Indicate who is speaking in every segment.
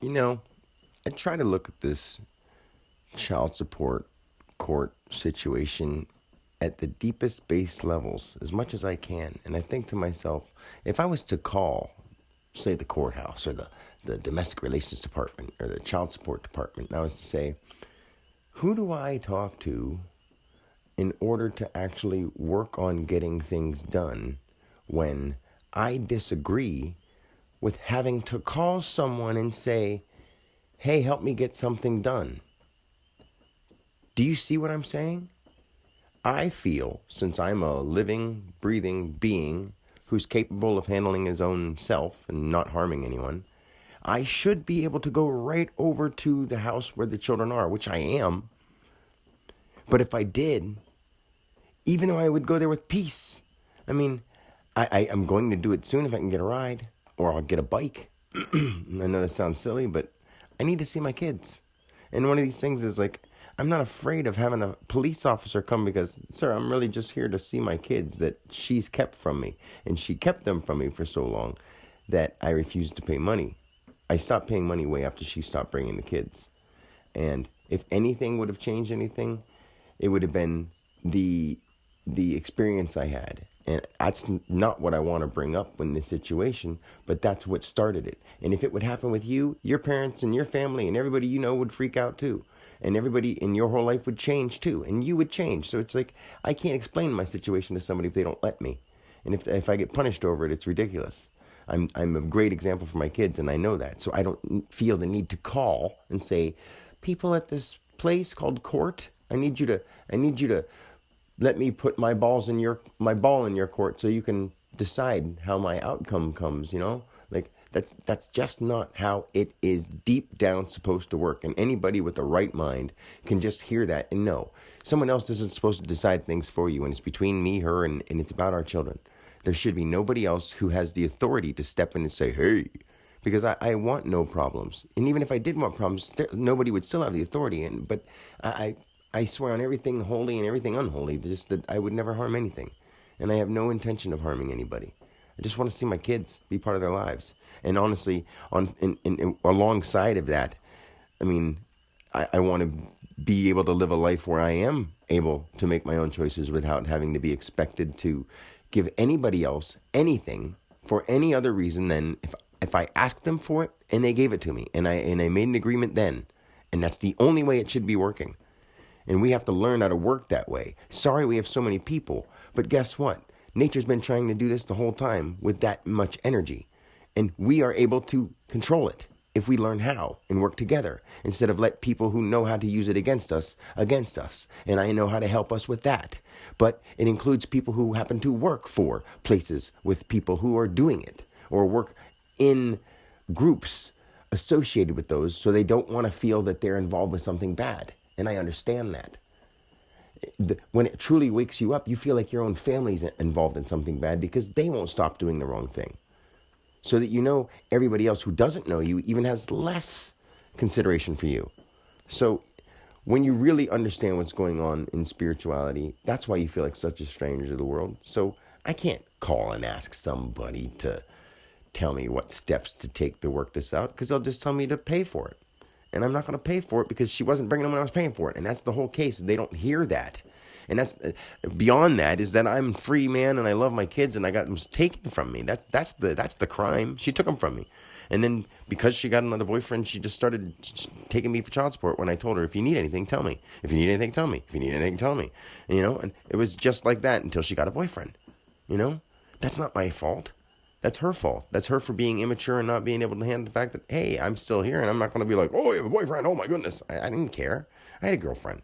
Speaker 1: You know, I try to look at this child support court situation at the deepest base levels as much as I can. And I think to myself, if I was to call, say, the courthouse or the domestic relations department or the child support department, and I was to say, who do I talk to in order to actually work on getting things done when I disagree with having to call someone and say, hey, help me get something done? Do you see what I'm saying? I feel, since I'm a living, breathing being who's capable of handling his own self and not harming anyone, I should be able to go right over to the house where the children are, which I am. But if I did, even though I would go there with peace, I mean, I'm going to do it soon if I can get a ride, or I'll get a bike. I know that sounds silly, but I need to see my kids. And one of these things is like, I'm not afraid of having a police officer come because, sir, I'm really just here to see my kids that she's kept from me. And she kept them from me for so long that I refused to pay money. I stopped paying money way after she stopped bringing the kids. And if anything would have changed anything, it would have been the experience I had. And that's not what I want to bring up in this situation, but that's what started it. And if it would happen with you, your parents and your family and everybody you know would freak out too. And everybody in your whole life would change too. And you would change. So it's like, I can't explain my situation to somebody if they don't let me. And if I get punished over it, it's ridiculous. I'm a great example for my kids, and I know that. So I don't feel the need to call and say, people at this place called court, I need you to let me put my ball in your court so you can decide how my outcome comes, Like that's just not how it is deep down supposed to work. And anybody with the right mind can just hear that and know. Someone else isn't supposed to decide things for you, and it's between me, her, and it's about our children. There should be nobody else who has the authority to step in and say, hey, because I want no problems. And even if I did want problems, nobody would still have the authority. But I swear on everything holy and everything unholy, just that I would never harm anything. And I have no intention of harming anybody. I just want to see my kids be part of their lives. And honestly, alongside of that, I mean, I want to be able to live a life where I am able to make my own choices without having to be expected to give anybody else anything for any other reason than if I asked them for it and they gave it to me and I made an agreement then. And that's the only way it should be working. And we have to learn how to work that way. Sorry we have so many people, but guess what? Nature's been trying to do this the whole time with that much energy. And we are able to control it if we learn how and work together instead of let people who know how to use it against us. And I know how to help us with that. But it includes people who happen to work for places with people who are doing it or work in groups associated with those so they don't want to feel that they're involved with something bad. And I understand that. When it truly wakes you up, you feel like your own family's involved in something bad because they won't stop doing the wrong thing. So that you know everybody else who doesn't know you even has less consideration for you. So when you really understand what's going on in spirituality, that's why you feel like such a stranger to the world. So I can't call and ask somebody to tell me what steps to take to work this out because they'll just tell me to pay for it. And I'm not going to pay for it because she wasn't bringing them when I was paying for it. And that's the whole case. They don't hear that. And that's beyond that is that I'm a free man and I love my kids and I got them taken from me. That's the crime. She took them from me. And then because she got another boyfriend, she just started taking me for child support when I told her, if you need anything, tell me. If you need anything, tell me. If you need anything, tell me. And it was just like that until she got a boyfriend. That's not my fault. That's her fault. That's her for being immature and not being able to handle the fact that, hey, I'm still here and I'm not going to be like, oh, you have a boyfriend. Oh, my goodness. I didn't care. I had a girlfriend,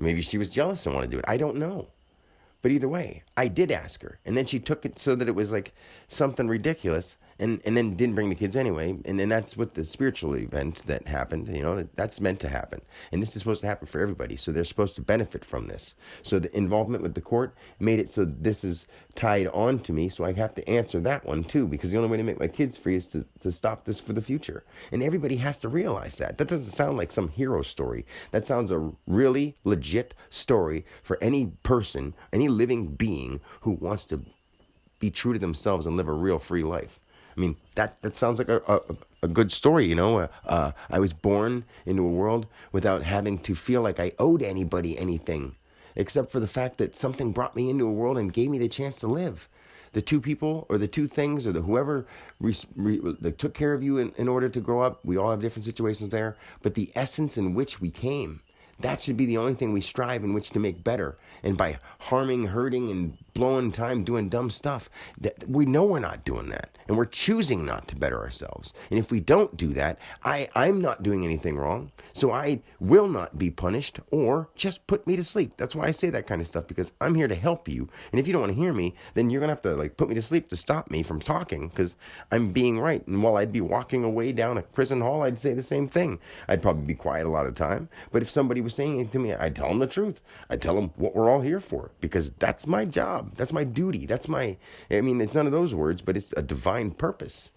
Speaker 1: Maybe she was jealous and wanted to do it. I don't know. But either way, I did ask her. And then she took it so that it was like something ridiculous and then didn't bring the kids anyway. And then that's what the spiritual event that happened, that's meant to happen. And this is supposed to happen for everybody. So they're supposed to benefit from this. So the involvement with the court made it so this is tied on to me. So I have to answer that one too, because the only way to make my kids free is to stop this for the future. And everybody has to realize that. That doesn't sound like some hero story. That sounds a really legit story for any person, any living being who wants to be true to themselves and live a real free life. I mean, that sounds like a good story, you know. I was born into a world without having to feel like I owed anybody anything, except for the fact that something brought me into a world and gave me the chance to live. The two people or the two things or the whoever that took care of you in order to grow up, we all have different situations there, but the essence in which we came, that should be the only thing we strive in which to make better. And by harming, hurting, and blowing time doing dumb stuff, that we know we're not doing that. And we're choosing not to better ourselves. And if we don't do that, I'm not doing anything wrong. So I will not be punished or just put me to sleep. That's why I say that kind of stuff, because I'm here to help you. And if you don't want to hear me, then you're going to have to like put me to sleep to stop me from talking, because I'm being right. And while I'd be walking away down a prison hall, I'd say the same thing. I'd probably be quiet a lot of the time. But if somebody was saying it to me, I'd tell them the truth. I'd tell them what we're all here for, because that's my job. That's my duty. It's none of those words, but it's a divine purpose.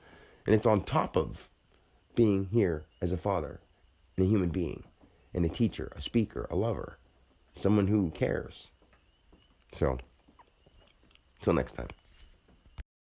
Speaker 1: And it's on top of being here as a father and a human being and a teacher, a speaker, a lover, someone who cares. So, till next time.